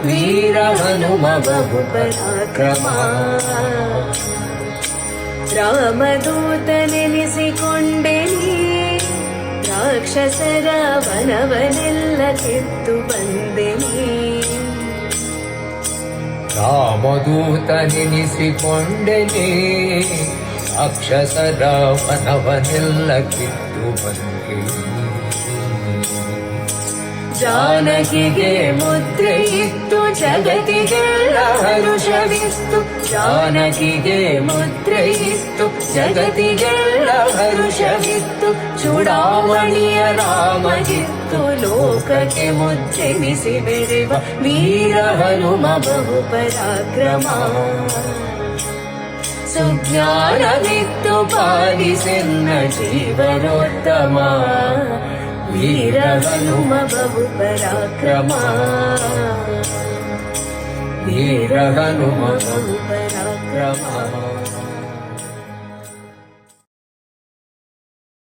ವೀರ ಹನುಮ ಬಹು ಪರಾಕ್ರಮ. ರಾಮದೂತನೆನಿಸಿಕೊಂಡೆ ನೀ ರಾಕ್ಷಸರ ವನವನೆಲ್ಲ ಕಿತ್ತು ಬಂದೆ ನೀ. ರಾಮದೂತನೆನಿಸಿಕೊಂಡೆ ನೀ ರಾಕ್ಷಸರ ವನವನೆಲ್ಲ ಕಿತ್ತು ಬಂದೆ. ಜಾನಕಿಗೆ ಮುದ್ರೆ ಇತ್ತು ಜಗತ್ತಿಗೆಲ್ಲ ಹರುಷವಿತ್ತು. ಜಾನಕಿಗೆ ಮುದ್ರೆ ಇತ್ತು ಜಗತ್ತಿಗೆಲ್ಲ ಹರುಷವಿತ್ತು. ಚೂಡಾಮಣಿಯ ರಾಮಗಿತ್ತು ಲೋಕಕ್ಕೆ ಮುದ್ದೆನಿಸಿ ಬೆರೆವ ವೀರ ಹನುಮ ಬಹು ಪರಾಕ್ರಮ. ಸುಜ್ಞಾನವಿತ್ತು ಪಾಲಿಸೆನ್ನ ಜೀವನೋತ್ತಮ ವೀರ ಹನುಮ ಬಹು ಪರಾಕ್ರಮ. ವೀರ ಹನುಮ ಬಹು ಪರಾಕ್ರಮ.